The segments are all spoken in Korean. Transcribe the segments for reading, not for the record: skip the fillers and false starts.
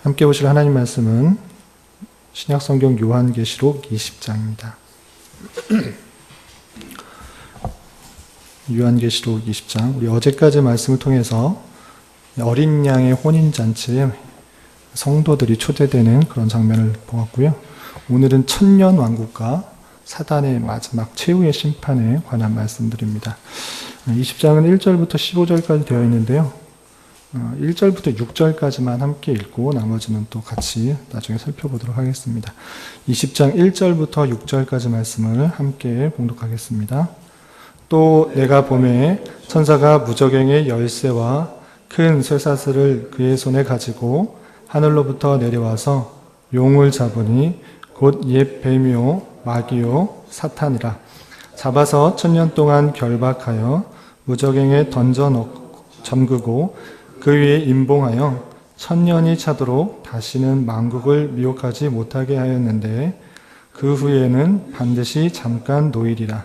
함께 보실 하나님 말씀은 신약성경 요한계시록 20장입니다. 요한계시록 20장, 우리 어제까지 말씀을 통해서 어린 양의 혼인잔치에 성도들이 초대되는 그런 장면을 보았고요. 오늘은 천년왕국과 사단의 마지막 최후의 심판에 관한 말씀드립니다. 20장은 1절부터 15절까지 되어 있는데요. 1절부터 6절까지만 함께 읽고 나머지는 또 같이 나중에 살펴보도록 하겠습니다. 20장 1절부터 6절까지 말씀을 함께 봉독하겠습니다. 또 내가 보매 천사가 무저갱의 열쇠와 큰 쇠사슬을 그의 손에 가지고 하늘로부터 내려와서 용을 잡으니 곧 옛 뱀이요 마귀요 사탄이라. 잡아서 천년 동안 결박하여 무저갱에 던져 잠그고 그 위에 임봉하여 천년이 차도록 다시는 만국을 미혹하지 못하게 하였는데 그 후에는 반드시 잠깐 노일이라.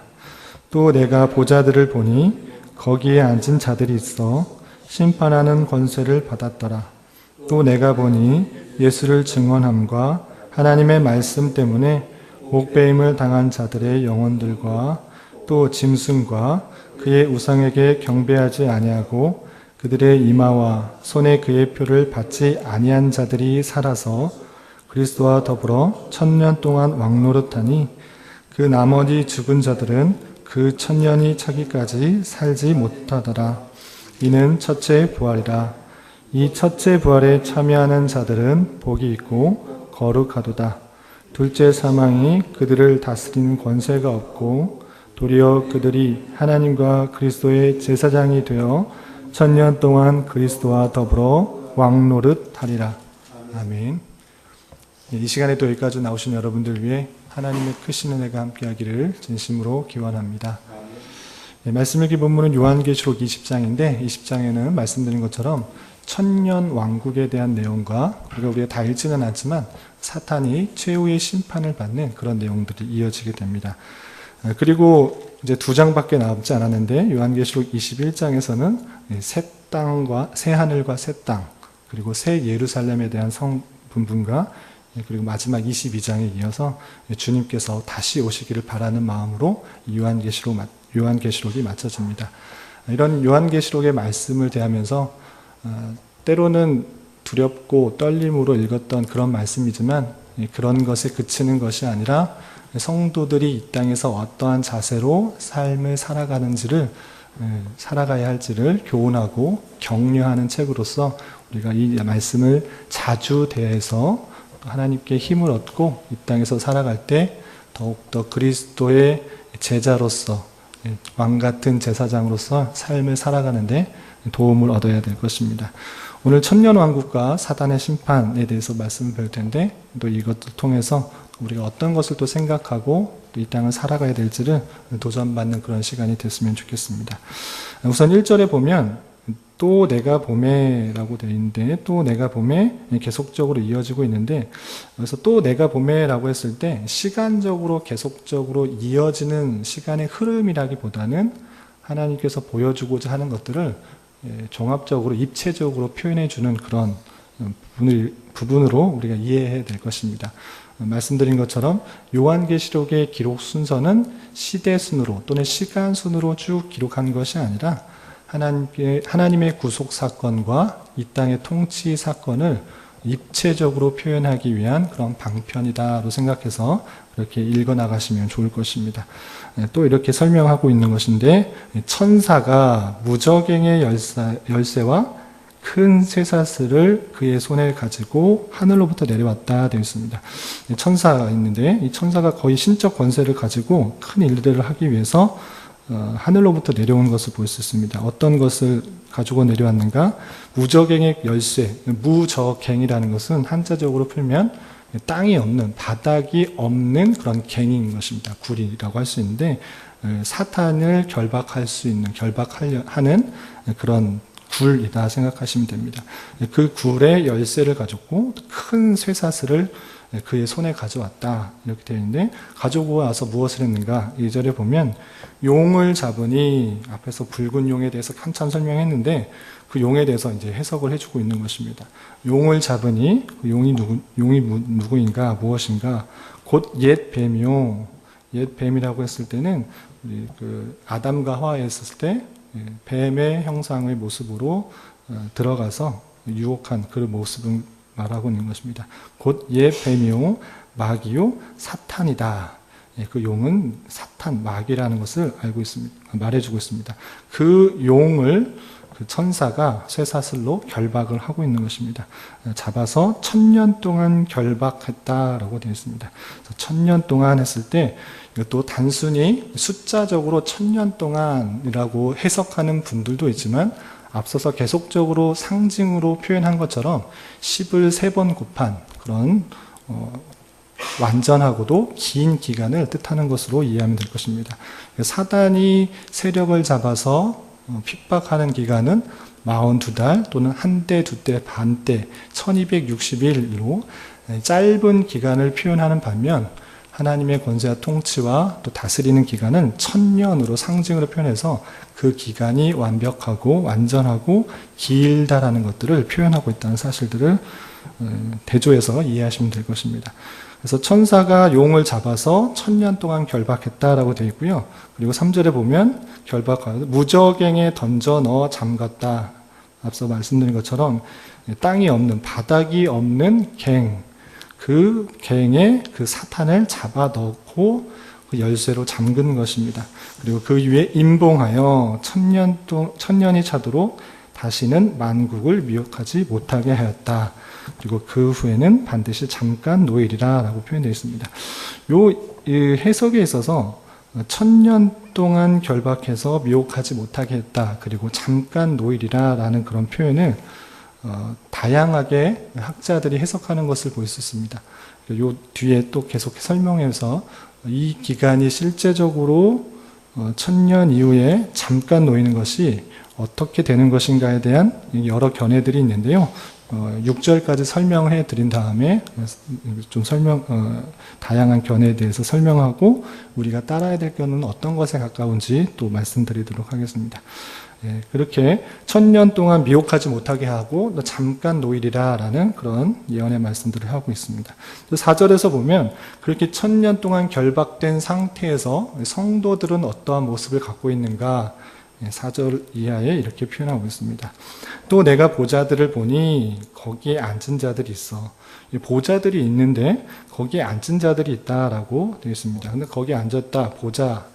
또 내가 보좌들을 보니 거기에 앉은 자들이 있어 심판하는 권세를 받았더라. 또 내가 보니 예수를 증언함과 하나님의 말씀 때문에 목배임을 당한 자들의 영혼들과 또 짐승과 그의 우상에게 경배하지 아니하고 그들의 이마와 손에 그의 표를 받지 아니한 자들이 살아서 그리스도와 더불어 천년 동안 왕노릇하니 그 나머지 죽은 자들은 그 천년이 차기까지 살지 못하더라. 이는 첫째 부활이라. 이 첫째 부활에 참여하는 자들은 복이 있고 거룩하도다. 둘째 사망이 그들을 다스리는 권세가 없고 도리어 그들이 하나님과 그리스도의 제사장이 되어 천년 동안 그리스도와 더불어 왕노릇하리라. 아멘. 이 시간에 또 여기까지 나오신 여러분들 위해 하나님의 크신 은혜가 함께하기를 진심으로 기원합니다. 말씀 읽기 본문은 요한계시록 20장인데 20장에는 말씀드린 것처럼 천년 왕국에 대한 내용과 그리고 우리가 다 읽지는 않지만 사탄이 최후의 심판을 받는 그런 내용들이 이어지게 됩니다. 그리고 이제 2장밖에 남지 않았는데 요한계시록 21장에서는 새 땅과 새 하늘과 새 땅 그리고 새 예루살렘에 대한 성분분과 그리고 마지막 22장에 이어서 주님께서 다시 오시기를 바라는 마음으로 요한계시록이 마쳐집니다. 이런 요한계시록의 말씀을 대하면서 때로는 두렵고 떨림으로 읽었던 그런 말씀이지만 그런 것에 그치는 것이 아니라 성도들이 이 땅에서 어떠한 자세로 삶을 살아가야 할지를 교훈하고 격려하는 책으로서 우리가 이 말씀을 자주 대해서 하나님께 힘을 얻고 이 땅에서 살아갈 때 더욱더 그리스도의 제자로서 왕같은 제사장으로서 삶을 살아가는데 도움을 얻어야 될 것입니다. 오늘 천년왕국과 사단의 심판에 대해서 말씀을 볼 텐데 또 이것을 통해서 우리가 어떤 것을 또 생각하고 또 이 땅을 살아가야 될지를 도전받는 그런 시간이 됐으면 좋겠습니다. 우선 1절에 보면 또 내가 보매라고 되어 있는데 또 내가 보매 계속적으로 이어지고 있는데 그래서 또 내가 보매라고 했을 때 시간적으로 계속적으로 이어지는 시간의 흐름이라기보다는 하나님께서 보여주고자 하는 것들을 종합적으로 입체적으로 표현해 주는 그런 부분으로 우리가 이해해야 될 것입니다. 말씀드린 것처럼 요한계시록의 기록 순서는 시대 순으로 또는 시간 순으로 쭉 기록한 것이 아니라 하나님의 구속 사건과 이 땅의 통치 사건을 입체적으로 표현하기 위한 그런 방편이다로 생각해서 그렇게 읽어 나가시면 좋을 것입니다. 또 이렇게 설명하고 있는 것인데 천사가 무저갱의 열쇠와 큰 쇠사슬을 그의 손에 가지고 하늘로부터 내려왔다 되어 있습니다. 천사가 있는데 이 천사가 거의 신적 권세를 가지고 큰 일들을 하기 위해서 하늘로부터 내려온 것을 볼 수 있습니다. 어떤 것을 가지고 내려왔는가? 무저갱의 열쇠, 무저갱이라는 것은 한자적으로 풀면 땅이 없는, 바닥이 없는 그런 갱인 것입니다. 굴이라고 할 수 있는데 사탄을 결박하는 그런 굴이다 생각하시면 됩니다. 그 굴의 열쇠를 가졌고 큰 쇠사슬을 그의 손에 가져왔다 이렇게 되어 있는데 가지고 와서 무엇을 했는가? 2절에 보면 용을 잡으니 앞에서 붉은 용에 대해서 한참 설명했는데 그 용에 대해서 이제 해석을 해주고 있는 것입니다. 용을 잡으니 그 용이 누구인가 무엇인가 곧 옛 뱀이요. 옛 뱀이라고 했을 때는 우리 그 아담과 하와에 있었을 때 뱀의 형상의 모습으로 들어가서 유혹한 그 모습을 말하고 있는 것입니다. 곧 옛 뱀이요 마귀요 사탄이다. 그 용은 사탄, 마귀라는 것을 알고 있습니다. 말해주고 있습니다. 그 용을 그 천사가 쇠사슬로 결박을 하고 있는 것입니다. 잡아서 1000년 동안 결박했다라고 되어 있습니다. 1000년 동안 했을 때 이것도 단순히 숫자적으로 1000년 동안이라고 해석하는 분들도 있지만 앞서서 계속적으로 상징으로 표현한 것처럼 10을 3번 곱한 그런 완전하고도 긴 기간을 뜻하는 것으로 이해하면 될 것입니다. 사단이 세력을 잡아서 핍박하는 기간은 42달 또는 1대, 2대, 반대, 1260일로 짧은 기간을 표현하는 반면 하나님의 권세와 통치와 또 다스리는 기간은 1000년으로 상징으로 표현해서 그 기간이 완벽하고 완전하고 길다라는 것들을 표현하고 있다는 사실들을 대조해서 이해하시면 될 것입니다. 그래서 천사가 용을 잡아서 1000년 동안 결박했다라고 되어 있고요. 그리고 3절에 보면 결박하고 무저갱에 던져 넣어 잠갔다. 앞서 말씀드린 것처럼 땅이 없는 바닥이 없는 갱, 그 갱에 그 사탄을 잡아 넣고 그 열쇠로 잠근 것입니다. 그리고 그 위에 임봉하여 1000년이 차도록 다시는 만국을 미혹하지 못하게 하였다. 그리고 그 후에는 반드시 잠깐 노일이라 라고 표현되어 있습니다. 이 해석에 있어서 1000년 동안 결박해서 미혹하지 못하게 했다. 그리고 잠깐 노일이라 라는 그런 표현을 다양하게 학자들이 해석하는 것을 볼 수 있습니다. 요 뒤에 또 계속 설명해서 이 기간이 실제적으로 1000년 이후에 잠깐 놓이는 것이 어떻게 되는 것인가에 대한 여러 견해들이 있는데요. 6절까지 설명해 드린 다음에 좀 다양한 견해에 대해서 설명하고 우리가 따라야 될 견해는 어떤 것에 가까운지 또 말씀드리도록 하겠습니다. 그렇게 1000년 동안 미혹하지 못하게 하고 잠깐 노일이라 라는 그런 예언의 말씀들을 하고 있습니다. 4절에서 보면 그렇게 1000년 동안 결박된 상태에서 성도들은 어떠한 모습을 갖고 있는가 4절 이하에 이렇게 표현하고 있습니다. 또 내가 보좌들을 보니 거기에 앉은 자들이 있어. 보좌들이 있는데 거기에 앉은 자들이 있다라고 되어 있습니다. 근데 거기에 앉았다, 보좌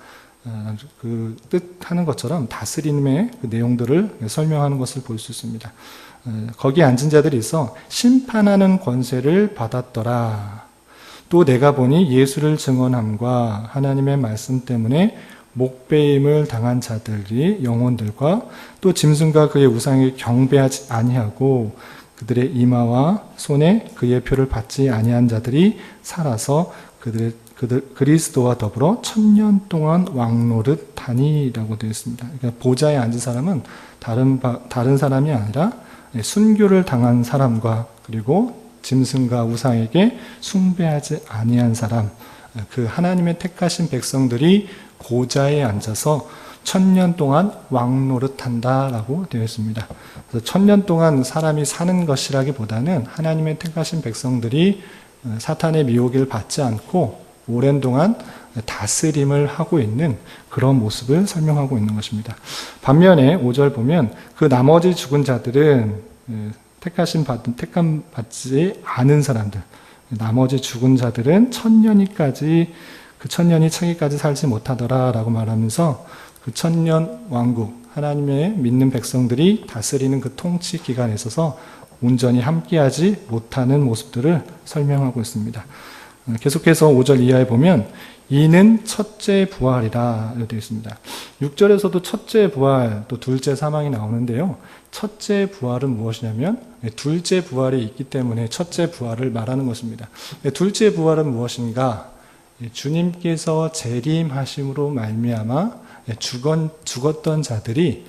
그 뜻하는 것처럼 다스림의 그 내용들을 설명하는 것을 볼 수 있습니다. 거기에 앉은 자들이 있어 심판하는 권세를 받았더라. 또 내가 보니 예수를 증언함과 하나님의 말씀 때문에 목배임을 당한 자들이 영혼들과 또 짐승과 그의 우상에 경배하지 아니하고 그들의 이마와 손에 그의 표를 받지 아니한 자들이 살아서 그리스도와 더불어 1000년 동안 왕노릇하니라고 되어 있습니다. 그러니까 보좌에 앉은 사람은 다른 사람이 아니라 순교를 당한 사람과 그리고 짐승과 우상에게 숭배하지 아니한 사람, 그 하나님의 택하신 백성들이 보좌에 앉아서 1000년 동안 왕노릇한다라고 되어 있습니다. 그래서 1000년 동안 사람이 사는 것이라기보다는 하나님의 택하신 백성들이 사탄의 미혹을 받지 않고 오랜 동안 다스림을 하고 있는 그런 모습을 설명하고 있는 것입니다. 반면에 5절 보면 그 나머지 죽은 자들은 택함 받지 않은 사람들, 나머지 죽은 자들은 1000년이 차기까지 살지 못하더라라고 말하면서 그 1000년 왕국, 하나님의 믿는 백성들이 다스리는 그 통치 기간에 있어서 온전히 함께하지 못하는 모습들을 설명하고 있습니다. 계속해서 5절 이하에 보면 이는 첫째 부활이라 되어 있습니다. 6절에서도 첫째 부활, 또 둘째 사망이 나오는데요. 첫째 부활은 무엇이냐면 둘째 부활이 있기 때문에 첫째 부활을 말하는 것입니다. 둘째 부활은 무엇인가? 주님께서 재림하심으로 말미암아 죽었던 자들이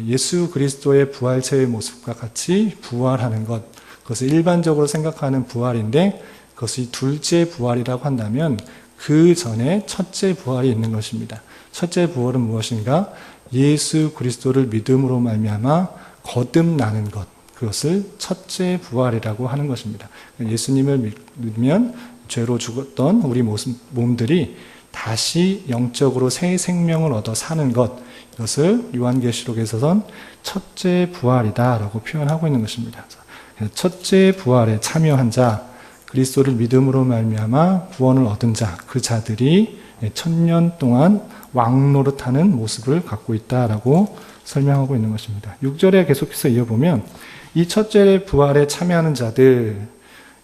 예수 그리스도의 부활체의 모습과 같이 부활하는 것, 그것을 일반적으로 생각하는 부활인데 그것이 둘째 부활이라고 한다면 그 전에 첫째 부활이 있는 것입니다. 첫째 부활은 무엇인가? 예수 그리스도를 믿음으로 말미암아 거듭나는 것, 그것을 첫째 부활이라고 하는 것입니다. 예수님을 믿으면 죄로 죽었던 우리 몸들이 다시 영적으로 새 생명을 얻어 사는 것, 이것을 요한계시록에서는 첫째 부활이다라고 표현하고 있는 것입니다. 첫째 부활에 참여한 자, 그리스도를 믿음으로 말미암아 구원을 얻은 자, 그 자들이 1000년 동안 왕노릇하는 모습을 갖고 있다라고 설명하고 있는 것입니다. 6절에 계속해서 이어보면 이 첫째 부활에 참여하는 자들,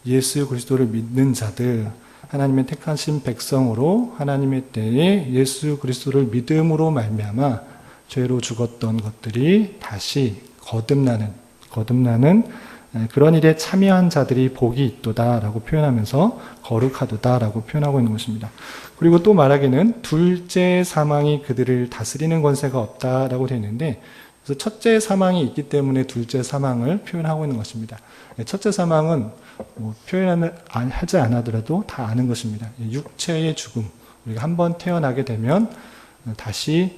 예수 그리스도를 믿는 자들, 하나님의 택하신 백성으로 하나님의 때에 예수 그리스도를 믿음으로 말미암아 죄로 죽었던 것들이 다시 거듭나는 그런 일에 참여한 자들이 복이 있도다라고 표현하면서 거룩하도다라고 표현하고 있는 것입니다. 그리고 또 말하기는 둘째 사망이 그들을 다스리는 권세가 없다라고 되어 있는데, 그래서 첫째 사망이 있기 때문에 둘째 사망을 표현하고 있는 것입니다. 첫째 사망은 표현하지 않아더라도 다 아는 것입니다. 육체의 죽음, 우리가 한번 태어나게 되면 다시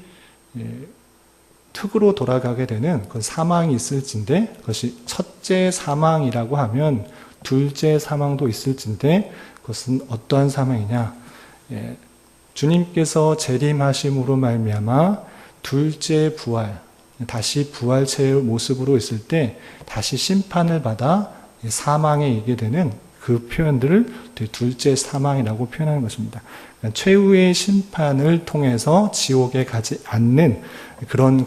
흙으로 돌아가게 되는 그 사망이 있을진데, 그것이 첫째 사망이라고 하면 둘째 사망도 있을진데, 그것은 어떠한 사망이냐? 주님께서 재림하심으로 말미암아 둘째 부활, 다시 부활체의 모습으로 있을 때 다시 심판을 받아 사망에 이르게 되는 그 표현들을 둘째 사망이라고 표현하는 것입니다. 그러니까 최후의 심판을 통해서 지옥에 가지 않는 그런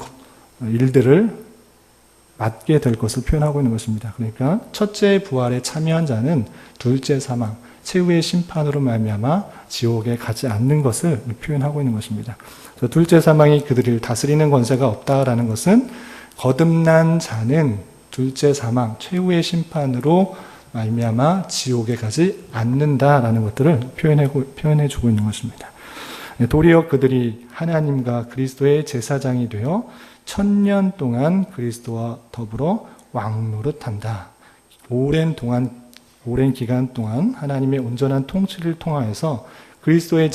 일들을 맞게 될 것을 표현하고 있는 것입니다. 그러니까 첫째 부활에 참여한 자는 둘째 사망, 최후의 심판으로 말미암아 지옥에 가지 않는 것을 표현하고 있는 것입니다. 그래서 둘째 사망이 그들을 다스리는 권세가 없다라는 것은 거듭난 자는 둘째 사망, 최후의 심판으로 말미암아 지옥에 가지 않는다라는 것들을 표현해주고 있는 것입니다. 도리어 그들이 하나님과 그리스도의 제사장이 되어 1000년 동안 그리스도와 더불어 왕노릇한다. 오랜 기간 동안 하나님의 온전한 통치를 통하여서 그리스도의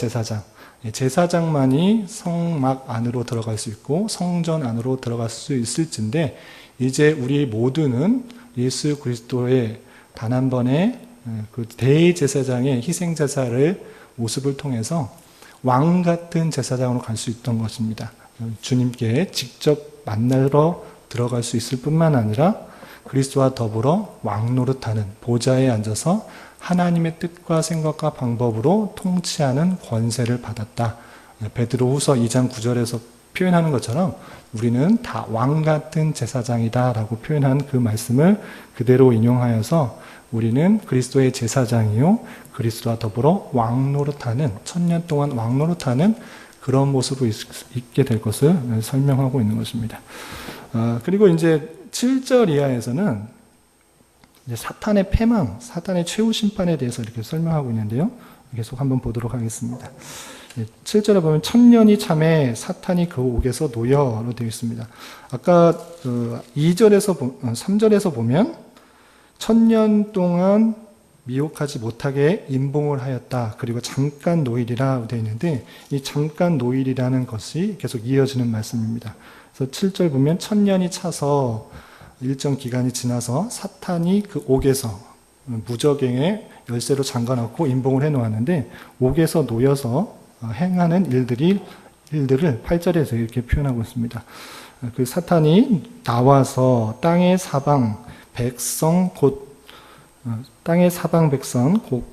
제사장만이 성막 안으로 들어갈 수 있고 성전 안으로 들어갈 수 있을진데, 이제 우리 모두는 예수 그리스도의 단 한 번의 그 대제사장의 희생제사를 모습을 통해서 왕 같은 제사장으로 갈 수 있던 것입니다. 주님께 직접 만나러 들어갈 수 있을 뿐만 아니라 그리스도와 더불어 왕노릇하는 보좌에 앉아서 하나님의 뜻과 생각과 방법으로 통치하는 권세를 받았다. 베드로후서 2장 9절에서 표현하는 것처럼 우리는 다 왕 같은 제사장이다 라고 표현한 그 말씀을 그대로 인용하여서 우리는 그리스도의 제사장이요 그리스도와 더불어 왕노릇하는 1000년 동안 왕노릇하는 그런 모습으로 있게 될 것을 설명하고 있는 것입니다. 그리고 이제 7절 이하에서는 이제 사탄의 패망, 사탄의 최후 심판에 대해서 이렇게 설명하고 있는데요. 계속 한번 보도록 하겠습니다. 7절에 보면 1000년이 참에 사탄이 그 옥에서 노여로 되어 있습니다. 아까 3절에서 보면 1000년 동안 미혹하지 못하게 임봉을 하였다. 그리고 잠깐 노일이라 되어 있는데, 이 잠깐 노일이라는 것이 계속 이어지는 말씀입니다. 그래서 7절 보면 1000년이 차서 일정 기간이 지나서 사탄이 그 옥에서 무적행에 열쇠로 잠가놓고 임봉을 해놓았는데, 옥에서 놓여서 행하는 일들을 8절에서 이렇게 표현하고 있습니다. 그 사탄이 나와서 땅의 사방 백성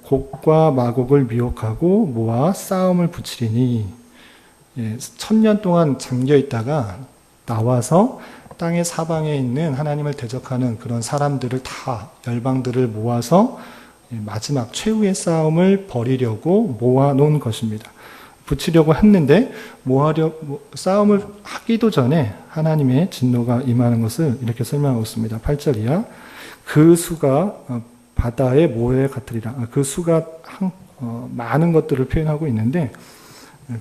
곡과 마곡을 미혹하고 모아 싸움을 붙이리니, 1000년 동안 잠겨 있다가 나와서 땅의 사방에 있는 하나님을 대적하는 그런 사람들을 다 열방들을 모아서 마지막 최후의 싸움을 벌이려고 모아놓은 것입니다. 붙이려고 했는데 싸움을 하기도 전에 하나님의 진노가 임하는 것을 이렇게 설명하고 있습니다. 8절 이하, 그 수가 바다의 모래 같으리라. 그 수가 많은 것들을 표현하고 있는데,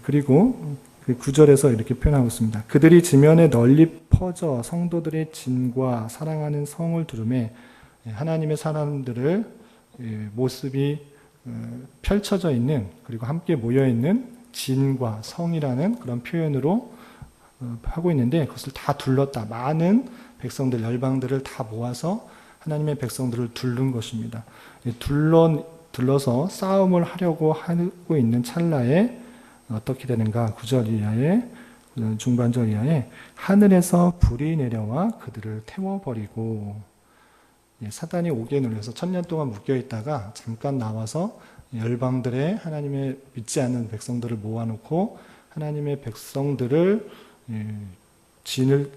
그리고 그 9절에서 이렇게 표현하고 있습니다. 그들이 지면에 널리 퍼져 성도들의 진과 사랑하는 성을 두르매, 하나님의 사람들을 모습이 펼쳐져 있는, 그리고 함께 모여 있는 진과 성이라는 그런 표현으로 하고 있는데, 그것을 다 둘렀다. 많은 백성들, 열방들을 다 모아서 하나님의 백성들을 둘른 것입니다. 둘러서 싸움을 하려고 하고 있는 찰나에 어떻게 되는가? 9절 이하에, 중반절 이하에 하늘에서 불이 내려와 그들을 태워버리고, 사단이 오기에 눌려서 1000년 동안 묶여있다가 잠깐 나와서 열방들의 하나님의 믿지 않는 백성들을 모아놓고 하나님의 백성들을 진을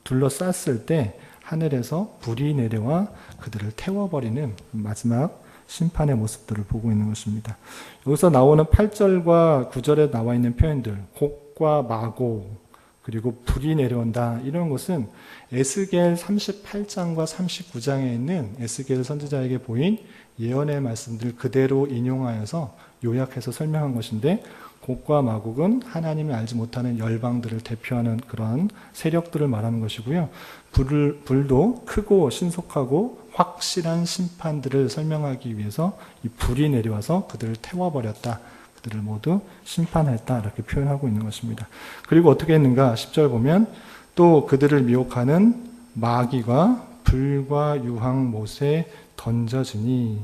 둘러쌌을 때 하늘에서 불이 내려와 그들을 태워버리는 마지막 심판의 모습들을 보고 있는 것입니다. 여기서 나오는 8절과 9절에 나와 있는 표현들, 곡과 마고, 그리고 불이 내려온다, 이런 것은 에스겔 38장과 39장에 있는 에스겔 선지자에게 보인 예언의 말씀들 그대로 인용하여서 요약해서 설명한 것인데, 곡과 마곡은 하나님이 알지 못하는 열방들을 대표하는 그러한 세력들을 말하는 것이고요. 불도 크고 신속하고 확실한 심판들을 설명하기 위해서 이 불이 내려와서 그들을 태워버렸다, 그들을 모두 심판했다, 이렇게 표현하고 있는 것입니다. 그리고 어떻게 했는가? 10절 보면 또 그들을 미혹하는 마귀가 불과 유황 못에 던져지니,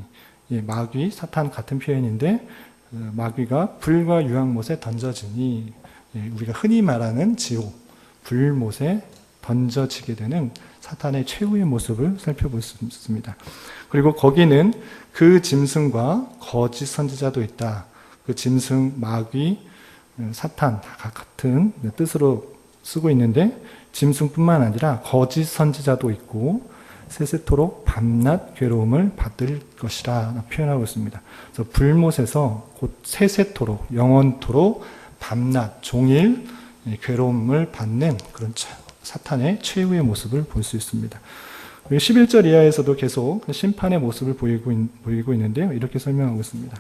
마귀, 사탄 같은 표현인데 마귀가 불과 유황못에 던져지니, 우리가 흔히 말하는 지옥, 불못에 던져지게 되는 사탄의 최후의 모습을 살펴볼 수 있습니다. 그리고 거기는 그 짐승과 거짓 선지자도 있다. 그 짐승, 마귀, 사탄 다 같은 뜻으로 쓰고 있는데, 짐승뿐만 아니라 거짓 선지자도 있고 세세토록 밤낮 괴로움을 받을 것이라 표현하고 있습니다. 그래서 불못에서 곧 세세토록, 영원토록 밤낮 종일 괴로움을 받는 그런 사탄의 최후의 모습을 볼 수 있습니다. 11절 이하에서도 계속 심판의 모습을 보이고 있는데요. 이렇게 설명하고 있습니다.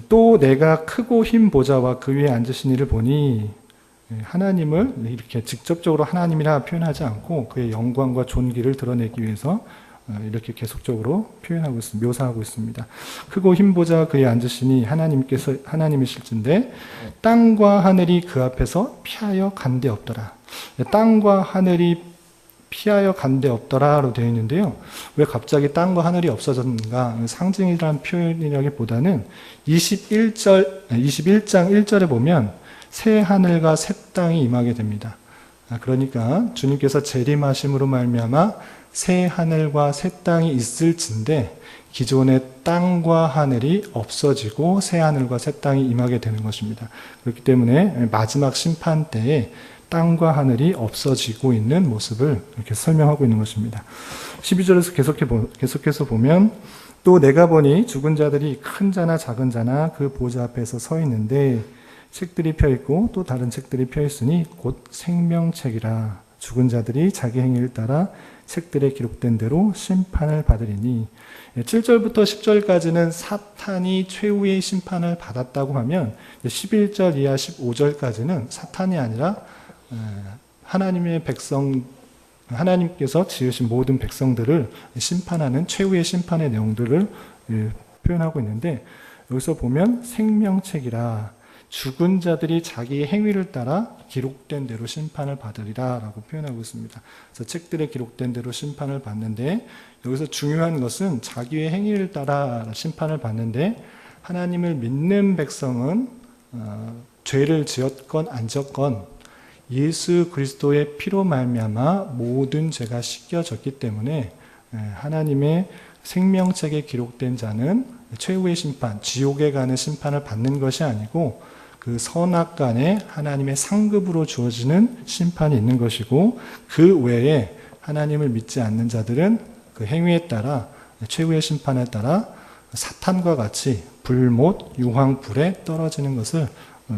또 내가 크고 흰 보좌와 그 위에 앉으신 이를 보니, 하나님을 이렇게 직접적으로 하나님이라 표현하지 않고 그의 영광과 존귀를 드러내기 위해서 이렇게 계속적으로 표현하고 있습니다. 묘사하고 있습니다. 크고 흰 보좌 그에 앉으시니 하나님이실진데 땅과 하늘이 그 앞에서 피하여 간데 없더라. 땅과 하늘이 피하여 간데 없더라로 되어 있는데요. 왜 갑자기 땅과 하늘이 없어졌는가? 상징이라는 표현이라기보다는 21장 1절에 보면 새 하늘과 새 땅이 임하게 됩니다. 그러니까 주님께서 재림하심으로 말미암아 새 하늘과 새 땅이 있을진데 기존의 땅과 하늘이 없어지고 새 하늘과 새 땅이 임하게 되는 것입니다. 그렇기 때문에 마지막 심판 때에 땅과 하늘이 없어지고 있는 모습을 이렇게 설명하고 있는 것입니다. 12절에서 계속해서 보면 또 내가 보니 죽은 자들이 큰 자나 작은 자나 그 보좌 앞에서 서 있는데 책들이 펴있고 또 다른 책들이 펴있으니 곧 생명책이라. 죽은 자들이 자기 행위를 따라 책들에 기록된 대로 심판을 받으리니. 7절부터 10절까지는 사탄이 최후의 심판을 받았다고 하면 11절 이하 15절까지는 사탄이 아니라 하나님의 백성, 하나님께서 지으신 모든 백성들을 심판하는 최후의 심판의 내용들을 표현하고 있는데, 여기서 보면 생명책이라, 죽은 자들이 자기의 행위를 따라 기록된 대로 심판을 받으리라 라고 표현하고 있습니다. 그래서 책들에 기록된 대로 심판을 받는데, 여기서 중요한 것은 자기의 행위를 따라 심판을 받는데, 하나님을 믿는 백성은 죄를 지었건 안 지었건 예수 그리스도의 피로 말미암아 모든 죄가 씻겨졌기 때문에 하나님의 생명책에 기록된 자는 최후의 심판, 지옥에 가는 심판을 받는 것이 아니고 그 선악간에 하나님의 상급으로 주어지는 심판이 있는 것이고, 그 외에 하나님을 믿지 않는 자들은 그 행위에 따라 최후의 심판에 따라 사탄과 같이 불못, 유황불에 떨어지는 것을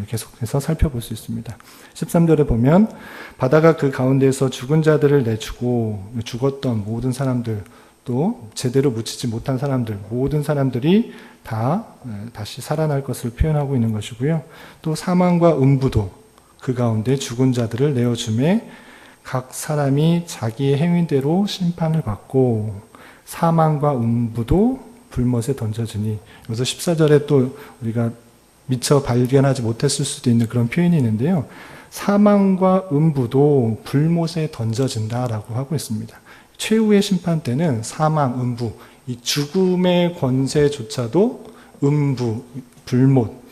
계속해서 살펴볼 수 있습니다. 13절에 보면 바다가 그 가운데에서 죽은 자들을 내주고, 죽었던 모든 사람들, 또 제대로 묻히지 못한 사람들, 모든 사람들이 다 다시 살아날 것을 표현하고 있는 것이고요. 또 사망과 음부도 그 가운데 죽은 자들을 내어주매 각 사람이 자기의 행위대로 심판을 받고, 사망과 음부도 불못에 던져지니. 여기서 14절에 또 우리가 미처 발견하지 못했을 수도 있는 그런 표현이 있는데요. 사망과 음부도 불못에 던져진다라고 하고 있습니다. 최후의 심판 때는 사망, 음부, 이 죽음의 권세조차도 음부, 불못,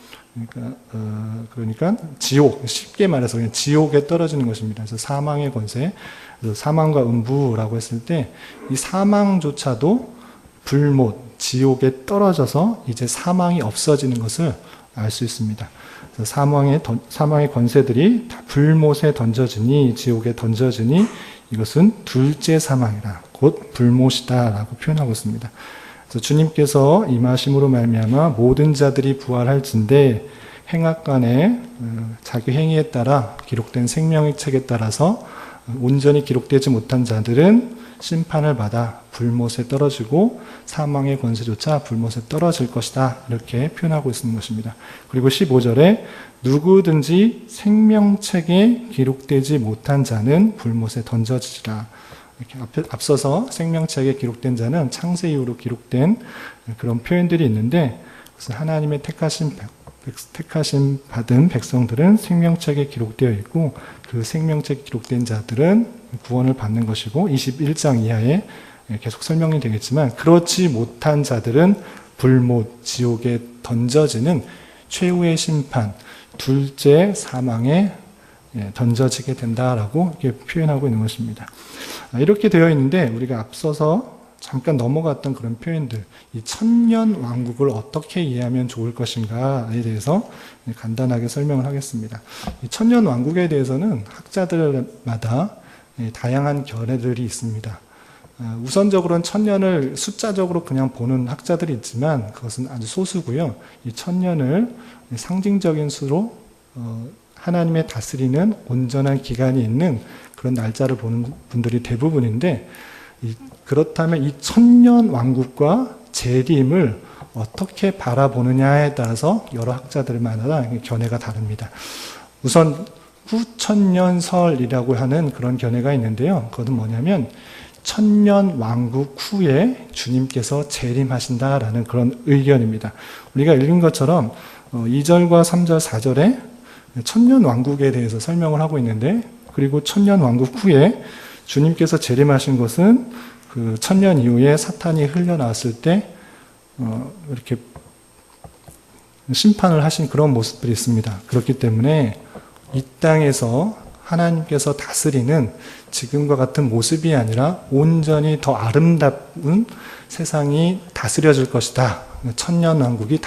그러니까 지옥, 쉽게 말해서 그냥 지옥에 떨어지는 것입니다. 그래서 사망의 권세, 그래서 사망과 음부라고 했을 때 이 사망조차도 불못, 지옥에 떨어져서 이제 사망이 없어지는 것을 알 수 있습니다. 그래서 사망의 권세들이 다 불못에 던져지니, 지옥에 던져지니 이것은 둘째 사망이라 곧 불못이다라고 표현하고 있습니다. 그래서 주님께서 임하심으로 말미암아 모든 자들이 부활할진대 행악간에 자기 행위에 따라 기록된 생명의 책에 따라서 온전히 기록되지 못한 자들은 심판을 받아 불못에 떨어지고 사망의 권세조차 불못에 떨어질 것이다. 이렇게 표현하고 있는 것입니다. 그리고 15절에 누구든지 생명책에 기록되지 못한 자는 불못에 던져지리라. 이렇게 앞서서 생명책에 기록된 자는 창세 이후로 기록된 그런 표현들이 있는데, 그래서 하나님의 택하심 받은 백성들은 생명책에 기록되어 있고, 그 생명책에 기록된 자들은 구원을 받는 것이고, 21장 이하에 계속 설명이 되겠지만, 그렇지 못한 자들은 불못, 지옥에 던져지는 최후의 심판, 둘째 사망에 던져지게 된다라고 이렇게 표현하고 있는 것입니다. 이렇게 되어 있는데 우리가 앞서서 잠깐 넘어갔던 그런 표현들, 이 천년 왕국을 어떻게 이해하면 좋을 것인가에 대해서 간단하게 설명을 하겠습니다. 이 천년 왕국에 대해서는 학자들마다 다양한 견해들이 있습니다. 우선적으로는 천년을 숫자적으로 그냥 보는 학자들이 있지만 그것은 아주 소수고요. 이 천년을 상징적인 수로 하나님의 다스리는 온전한 기간이 있는 그런 날짜를 보는 분들이 대부분인데, 그렇다면 이 천년 왕국과 재림을 어떻게 바라보느냐에 따라서 여러 학자들마다 견해가 다릅니다. 우선 후천년설이라고 하는 그런 견해가 있는데요. 그것은 뭐냐면 천년 왕국 후에 주님께서 재림하신다라는 그런 의견입니다. 우리가 읽은 것처럼 2절과 3절, 4절에 천년 왕국에 대해서 설명을 하고 있는데, 그리고 천년 왕국 후에 주님께서 재림하신 것은 그 천년 이후에 사탄이 흘려나왔을 때 이렇게 심판을 하신 그런 모습들이 있습니다. 그렇기 때문에 이 땅에서 하나님께서 다스리는 지금과 같은 모습이 아니라 온전히 더 아름다운 세상이 다스려질 것이다. 천년 왕국이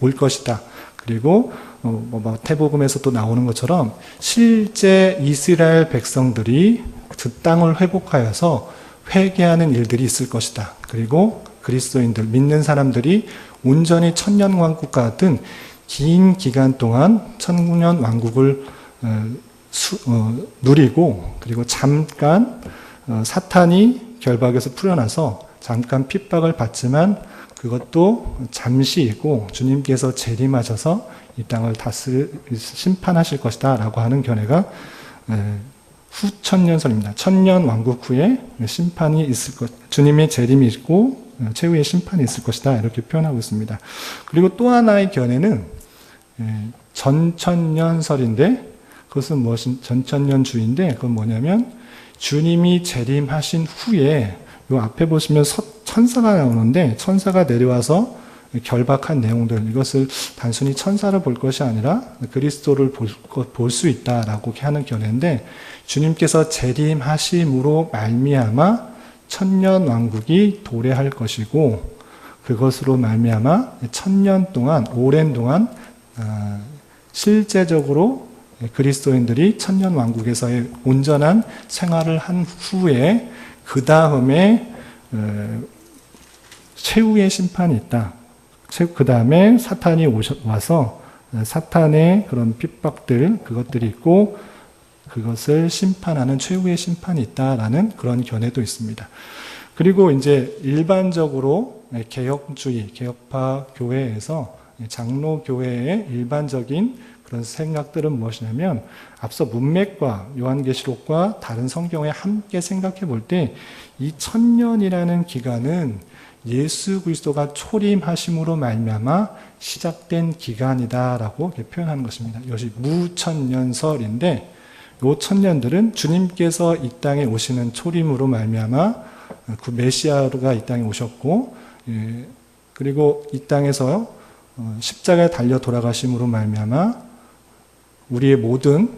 올 것이다. 그리고 마태복음에서 또 나오는 것처럼 실제 이스라엘 백성들이 그 땅을 회복하여서 회개하는 일들이 있을 것이다. 그리고 그리스도인들, 믿는 사람들이 온전히 천년 왕국과 같은 긴 기간 동안 천년 왕국을 누리고, 그리고 잠깐 사탄이 결박에서 풀려나서 잠깐 핍박을 받지만 그것도 잠시이고 주님께서 재림하셔서 이 땅을 심판하실 것이다 라고 하는 견해가 후천년설입니다. 천년 왕국 후에 심판이 있을 것, 주님의 재림이 있고 최후의 심판이 있을 것이다 이렇게 표현하고 있습니다. 그리고 또 하나의 견해는 전천년설인데, 그것은 무엇인 전천년주의인데, 그건 뭐냐면 주님이 재림하신 후에 요 앞에 보시면 천사가 나오는데, 천사가 내려와서 결박한 내용들, 이것을 단순히 천사를 볼 것이 아니라 그리스도를 볼 수 있다라고 하는 견해인데, 주님께서 재림하심으로 말미암아 천년 왕국이 도래할 것이고, 그것으로 말미암아 천년 동안, 오랜 동안 실제적으로 그리스도인들이 천년 왕국에서의 온전한 생활을 한 후에 그 다음에 최후의 심판이 있다. 그 다음에 사탄이 와서 사탄의 그런 핍박들, 그것들이 있고 그것을 심판하는 최후의 심판이 있다라는 그런 견해도 있습니다. 그리고 이제 일반적으로 개혁주의, 개혁파 교회에서 장로 교회의 일반적인 그런 생각들은 무엇이냐면 앞서 문맥과 요한계시록과 다른 성경에 함께 생각해 볼 때 이 1000년이라는 기간은 예수 그리스도가 초림하심으로 말미암아 시작된 기간이다라고 표현하는 것입니다. 이것이 무천년설인데 이 천년들은 주님께서 이 땅에 오시는 초림으로 말미암아 그 메시아가 이 땅에 오셨고, 그리고 이 땅에서 십자가에 달려 돌아가심으로 말미암아 우리의 모든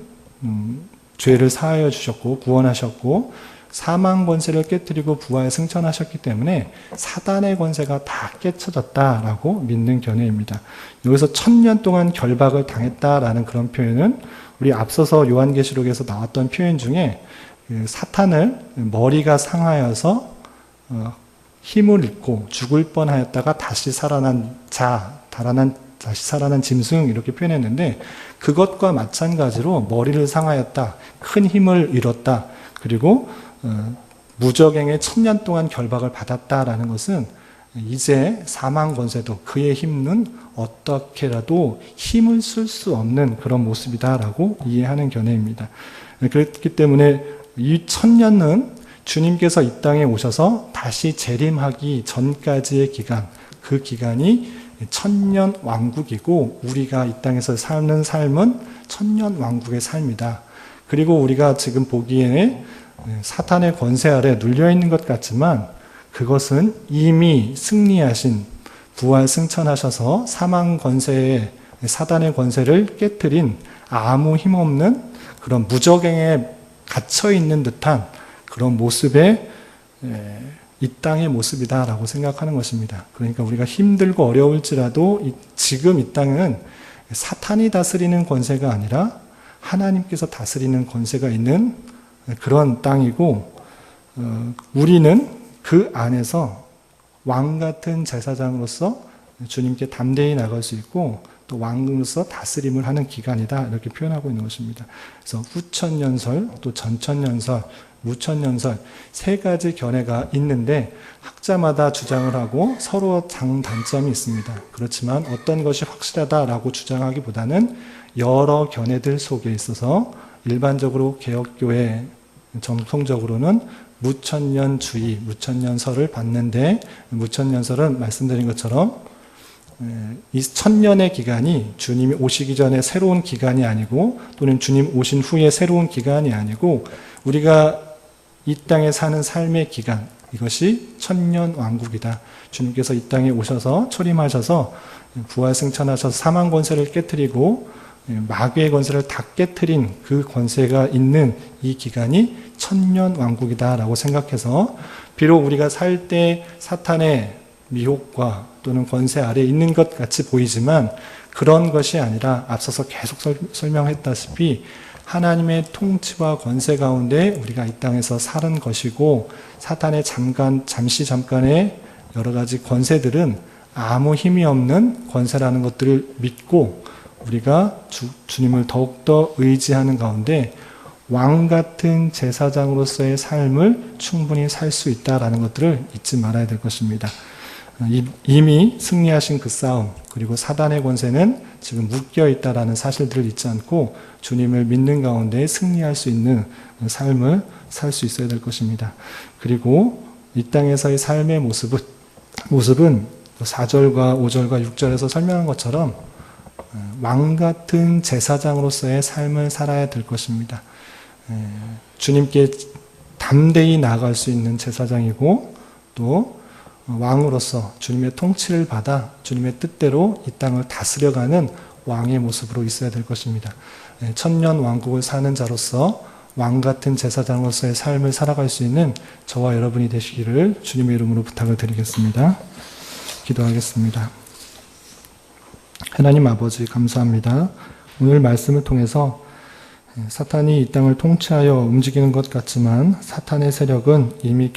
죄를 사하여 주셨고 구원하셨고 사망 권세를 깨뜨리고 부활 승천하셨기 때문에 사단의 권세가 다 깨쳐졌다라고 믿는 견해입니다. 여기서 1000년 동안 결박을 당했다라는 그런 표현은 우리 앞서서 요한계시록에서 나왔던 표현 중에 사탄을 머리가 상하여서 힘을 잃고 죽을 뻔하였다가 다시 살아난 다시 살아난 짐승 이렇게 표현했는데 그것과 마찬가지로 머리를 상하였다, 큰 힘을 잃었다, 그리고 무적행에 1000년 동안 결박을 받았다라는 것은 이제 사망 권세도 그의 힘은 어떻게라도 힘을 쓸 수 없는 그런 모습이다라고 이해하는 견해입니다. 그렇기 때문에 이 1000년은 주님께서 이 땅에 오셔서 다시 재림하기 전까지의 기간, 그 기간이 1000년 왕국이고 우리가 이 땅에서 사는 삶은 1000년 왕국의 삶이다. 그리고 우리가 지금 보기에는 사탄의 권세 아래 눌려있는 것 같지만 그것은 이미 승리하신 부활 승천하셔서 사망 권세의 사단의 권세를 깨뜨린 아무 힘없는 그런 무적행에 갇혀있는 듯한 그런 모습의 이 땅의 모습이다라고 생각하는 것입니다. 그러니까 우리가 힘들고 어려울지라도 지금 이 땅은 사탄이 다스리는 권세가 아니라 하나님께서 다스리는 권세가 있는 그런 땅이고 우리는 그 안에서 왕 같은 제사장으로서 주님께 담대히 나갈 수 있고 또 왕으로서 다스림을 하는 기간이다 이렇게 표현하고 있는 것입니다. 그래서 후천년설 또 전천년설 무천년설 세 가지 견해가 있는데 학자마다 주장을 하고 서로 장단점이 있습니다. 그렇지만 어떤 것이 확실하다라고 주장하기보다는 여러 견해들 속에 있어서 일반적으로 개혁교회 정통적으로는 무천년주의, 무천년설을 받는데 무천년설은 말씀드린 것처럼 이 1000년의 기간이 주님이 오시기 전에 새로운 기간이 아니고 또는 주님 오신 후에 새로운 기간이 아니고 우리가 이 땅에 사는 삶의 기간, 이것이 1000년 왕국이다. 주님께서 이 땅에 오셔서 초림하셔서 부활 승천하셔서 사망 권세를 깨뜨리고 마귀의 권세를 다 깨뜨린 그 권세가 있는 이 기간이 1000년 왕국이다라고 생각해서 비록 우리가 살 때 사탄의 미혹과 또는 권세 아래에 있는 것 같이 보이지만 그런 것이 아니라 앞서서 계속 설명했다시피 하나님의 통치와 권세 가운데 우리가 이 땅에서 사는 것이고 사탄의 잠깐의 여러 가지 권세들은 아무 힘이 없는 권세라는 것들을 믿고 우리가 주님을 더욱더 의지하는 가운데 왕 같은 제사장으로서의 삶을 충분히 살 수 있다는 것들을 잊지 말아야 될 것입니다. 이미 승리하신 그 싸움 그리고 사단의 권세는 지금 묶여 있다라는 사실들을 잊지 않고 주님을 믿는 가운데 승리할 수 있는 삶을 살 수 있어야 될 것입니다. 그리고 이 땅에서의 삶의 모습은 4절과 5절과 6절에서 설명한 것처럼 왕 같은 제사장으로서의 삶을 살아야 될 것입니다. 주님께 담대히 나아갈 수 있는 제사장이고 또 왕으로서 주님의 통치를 받아 주님의 뜻대로 이 땅을 다스려가는 왕의 모습으로 있어야 될 것입니다. 1000년 왕국을 사는 자로서 왕 같은 제사장으로서의 삶을 살아갈 수 있는 저와 여러분이 되시기를 주님의 이름으로 부탁을 드리겠습니다. 기도하겠습니다. 하나님 아버지 감사합니다. 오늘 말씀을 통해서 사탄이 이 땅을 통치하여 움직이는 것 같지만 사탄의 세력은 이미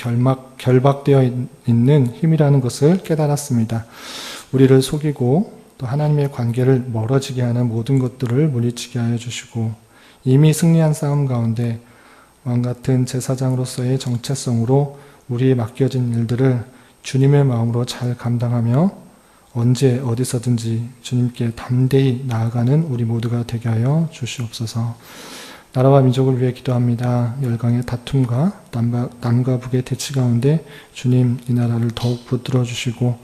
결박되어 있는 힘이라는 것을 깨달았습니다. 우리를 속이고 또 하나님의 관계를 멀어지게 하는 모든 것들을 물리치게 하여 주시고 이미 승리한 싸움 가운데 왕같은 제사장으로서의 정체성으로 우리의 맡겨진 일들을 주님의 마음으로 잘 감당하며 언제 어디서든지 주님께 담대히 나아가는 우리 모두가 되게 하여 주시옵소서. 나라와 민족을 위해 기도합니다. 열강의 다툼과 남과 북의 대치 가운데 주님 이 나라를 더욱 붙들어 주시고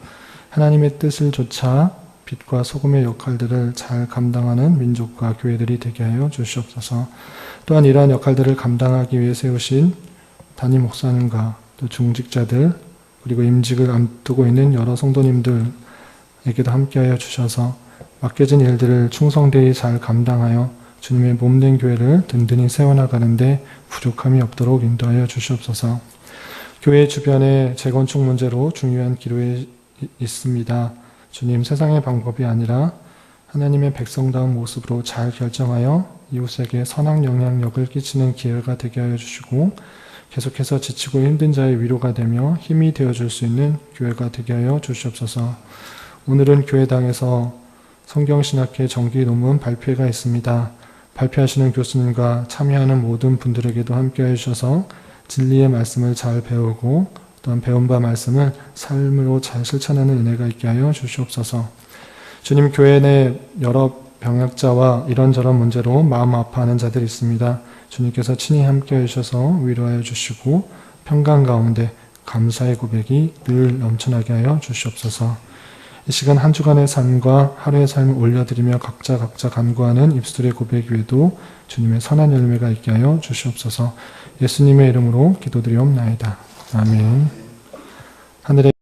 하나님의 뜻을 좇아 빛과 소금의 역할들을 잘 감당하는 민족과 교회들이 되게 하여 주시옵소서. 또한 이러한 역할들을 감당하기 위해 세우신 담임 목사님과 또 중직자들 그리고 임직을 앞두고 있는 여러 성도님들에게도 함께하여 주셔서 맡겨진 일들을 충성되이 잘 감당하여 주님의 몸된 교회를 든든히 세워나가는데 부족함이 없도록 인도하여 주시옵소서. 교회 주변의 재건축 문제로 중요한 기도에 있습니다. 주님, 세상의 방법이 아니라 하나님의 백성다운 모습으로 잘 결정하여 이웃에게 선한 영향력을 끼치는 기회가 되게 하여 주시고 계속해서 지치고 힘든 자의 위로가 되며 힘이 되어줄 수 있는 교회가 되게 하여 주시옵소서. 오늘은 교회당에서 성경신학회 정기 논문 발표회가 있습니다. 발표하시는 교수님과 참여하는 모든 분들에게도 함께해 주셔서 진리의 말씀을 잘 배우고 또한 배운 바 말씀을 삶으로 잘 실천하는 은혜가 있게 하여 주시옵소서. 주님, 교회 내 여러 병약자와 이런저런 문제로 마음 아파하는 자들이 있습니다. 주님께서 친히 함께해 주셔서 위로하여 주시고 평강 가운데 감사의 고백이 늘 넘쳐나게 하여 주시옵소서. 이 시간 한 주간의 삶과 하루의 삶을 올려드리며 각자 간구하는 입술의 고백 위에도 주님의 선한 열매가 있게 하여 주시옵소서. 예수님의 이름으로 기도드리옵나이다. 아멘. 하늘의